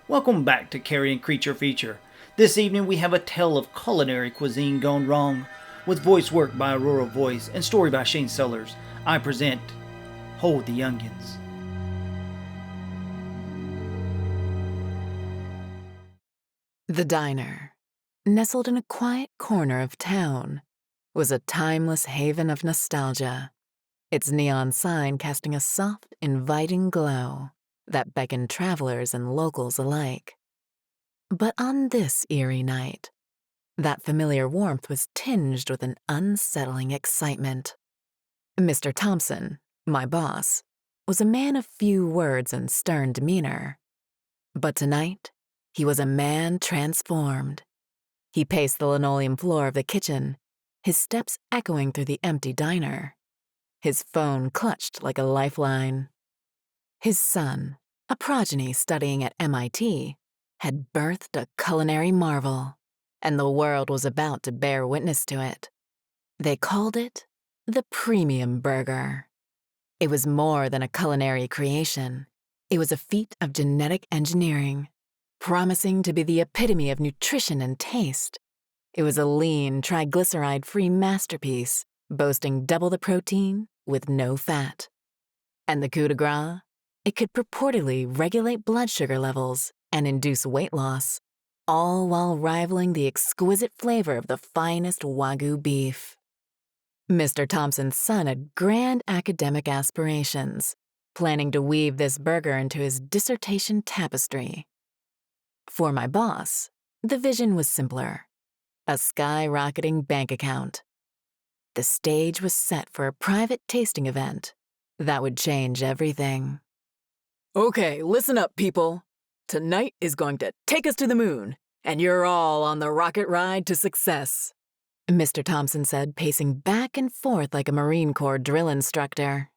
Welcome back to Carrion Creature Feature. This evening we have a tale of culinary cuisine gone wrong. With voice work by Auravoice and story by Shane Sellers, I present Hold the Onions. The diner, nestled in a quiet corner of town, was a timeless haven of nostalgia, its neon sign casting a soft, inviting glow that beckoned travelers and locals alike. But on this eerie night, that familiar warmth was tinged with an unsettling excitement. Mr. Thompson, my boss, was a man of few words and stern demeanor. But tonight, he was a man transformed. He paced the linoleum floor of the kitchen, his steps echoing through the empty diner, his phone clutched like a lifeline. His son, a progeny studying at MIT, had birthed a culinary marvel, and the world was about to bear witness to it. They called it the Premium Burger. It was more than a culinary creation. It was a feat of genetic engineering, promising to be the epitome of nutrition and taste. It was a lean, triglyceride-free masterpiece, boasting double the protein with no fat. And the coup de grace? It could purportedly regulate blood sugar levels and induce weight loss, all while rivaling the exquisite flavor of the finest Wagyu beef. Mr. Thompson's son had grand academic aspirations, planning to weave this burger into his dissertation tapestry. For my boss, the vision was simpler: a skyrocketing bank account. The stage was set for a private tasting event that would change everything. Okay, listen up, people. Tonight is going to take us to the moon, and you're all on the rocket ride to success, Mr. Thompson said, pacing back and forth like a Marine Corps drill instructor.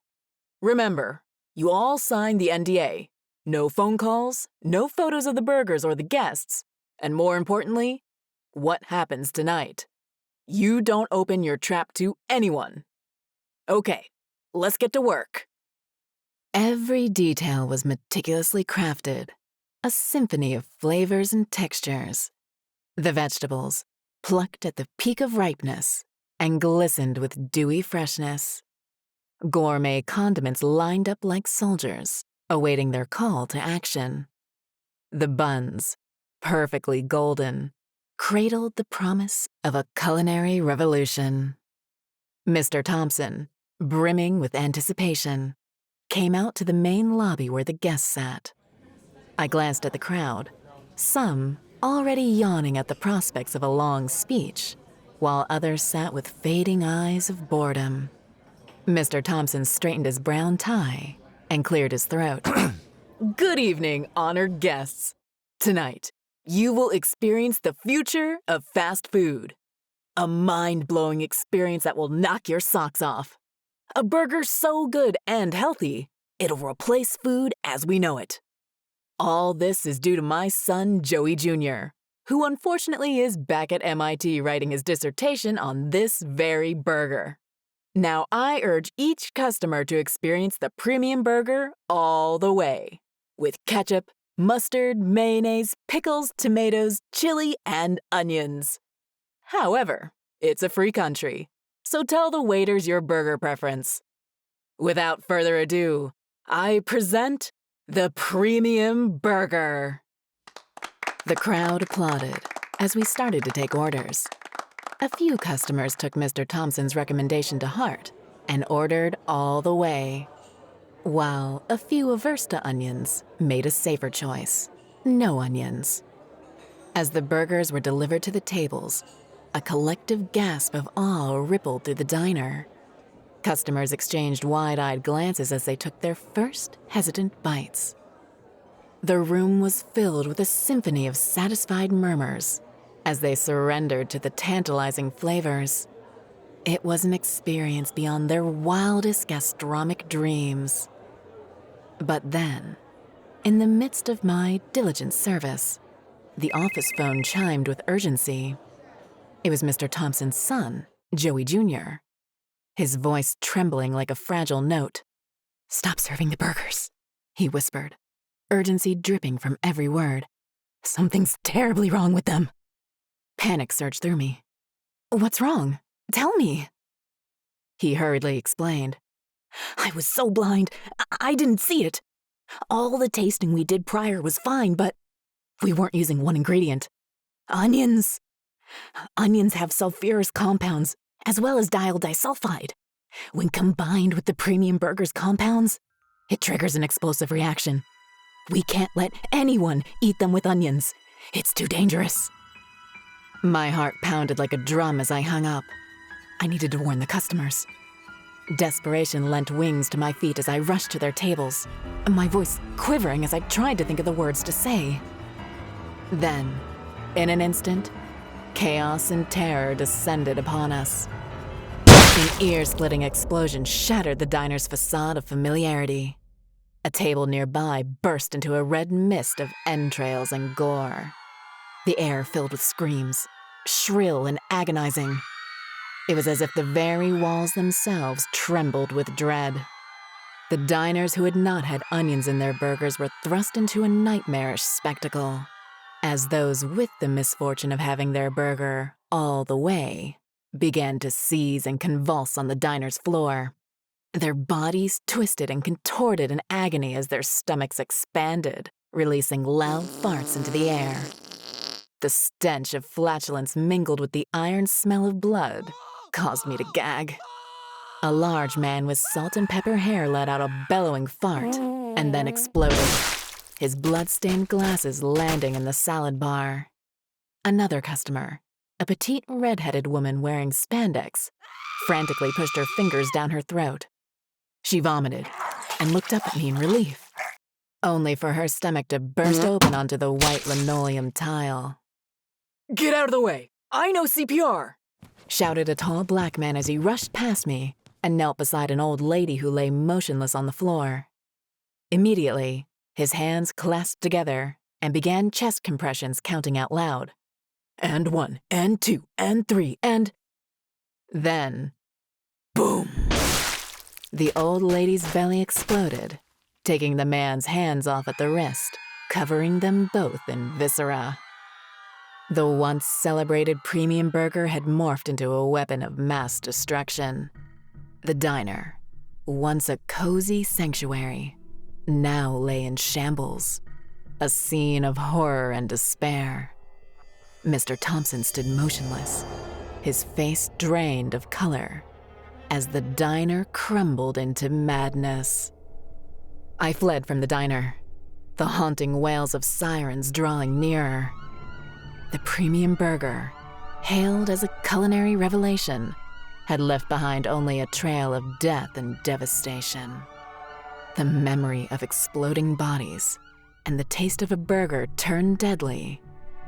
Remember, you all signed the NDA. No phone calls, no photos of the burgers or the guests, and more importantly, what happens tonight. You don't open your trap to anyone. Okay, let's get to work. Every detail was meticulously crafted, a symphony of flavors and textures. The vegetables, plucked at the peak of ripeness and glistened with dewy freshness. Gourmet condiments lined up like soldiers, awaiting their call to action. The buns, perfectly golden, cradled the promise of a culinary revolution. Mr. Thompson, brimming with anticipation, came out to the main lobby where the guests sat. I glanced at the crowd, some already yawning at the prospects of a long speech, while others sat with fading eyes of boredom. Mr. Thompson straightened his brown tie and cleared his throat. Good evening, honored guests. Tonight, you will experience the future of fast food. A mind-blowing experience that will knock your socks off. A burger so good and healthy, it'll replace food as we know it. All this is due to my son, Joey Jr., who unfortunately is back at MIT writing his dissertation on this very burger. Now I urge each customer to experience the Premium Burger all the way, with ketchup, mustard, mayonnaise, pickles, tomatoes, chili, and onions. However, it's a free country, so tell the waiters your burger preference. Without further ado, I present the Premium Burger. The crowd applauded as we started to take orders. A few customers took Mr. Thompson's recommendation to heart and ordered all the way, while a few averse to onions made a safer choice: no onions. As the burgers were delivered to the tables, a collective gasp of awe rippled through the diner. Customers exchanged wide-eyed glances as they took their first hesitant bites. The room was filled with a symphony of satisfied murmurs as they surrendered to the tantalizing flavors. It was an experience beyond their wildest gastronomic dreams. But then, in the midst of my diligent service, the office phone chimed with urgency. It was Mr. Thompson's son, Joey Jr., his voice trembling like a fragile note. "Stop serving the burgers," he whispered, urgency dripping from every word. Something's terribly wrong with them. Panic surged through me. What's wrong? Tell me. He hurriedly explained. I was so blind, I didn't see it. All the tasting we did prior was fine, but we weren't using one ingredient. Onions. Onions have sulfurous compounds, as well as diol disulfide. When combined with the premium burger's compounds, it triggers an explosive reaction. We can't let anyone eat them with onions. It's too dangerous. My heart pounded like a drum as I hung up. I needed to warn the customers. Desperation lent wings to my feet as I rushed to their tables, my voice quivering as I tried to think of the words to say. Then, in an instant, chaos and terror descended upon us. An ear-splitting explosion shattered the diner's facade of familiarity. A table nearby burst into a red mist of entrails and gore. The air filled with screams, shrill and agonizing. It was as if the very walls themselves trembled with dread. The diners who had not had onions in their burgers were thrust into a nightmarish spectacle, as those with the misfortune of having their burger all the way began to seize and convulse on the diner's floor. Their bodies twisted and contorted in agony as their stomachs expanded, releasing loud farts into the air. The stench of flatulence mingled with the iron smell of blood caused me to gag. A large man with salt and pepper hair let out a bellowing fart and then exploded, his blood-stained glasses landing in the salad bar. Another customer, a petite red-headed woman wearing spandex, frantically pushed her fingers down her throat. She vomited and looked up at me in relief, only for her stomach to burst open onto the white linoleum tile. Get out of the way! I know CPR! Shouted a tall black man as he rushed past me and knelt beside an old lady who lay motionless on the floor. Immediately, his hands clasped together and began chest compressions, counting out loud. And 1, and 2, and 3, and... Then, boom! The old lady's belly exploded, taking the man's hands off at the wrist, covering them both in viscera. The once celebrated premium burger had morphed into a weapon of mass destruction. The diner, once a cozy sanctuary, now lay in shambles, a scene of horror and despair. Mr. Thompson stood motionless, his face drained of color, as the diner crumbled into madness. I fled from the diner, the haunting wails of sirens drawing nearer. The premium burger, hailed as a culinary revelation, had left behind only a trail of death and devastation. The memory of exploding bodies and the taste of a burger turned deadly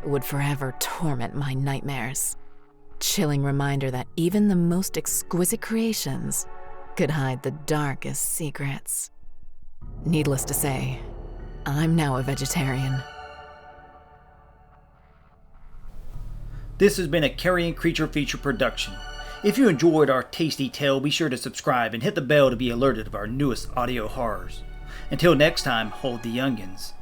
would forever torment my nightmares. Chilling reminder that even the most exquisite creations could hide the darkest secrets. Needless to say, I'm now a vegetarian. This has been a Carrion Creature Feature production. If you enjoyed our tasty tale, be sure to subscribe and hit the bell to be alerted of our newest audio horrors. Until next time, hold the youngins.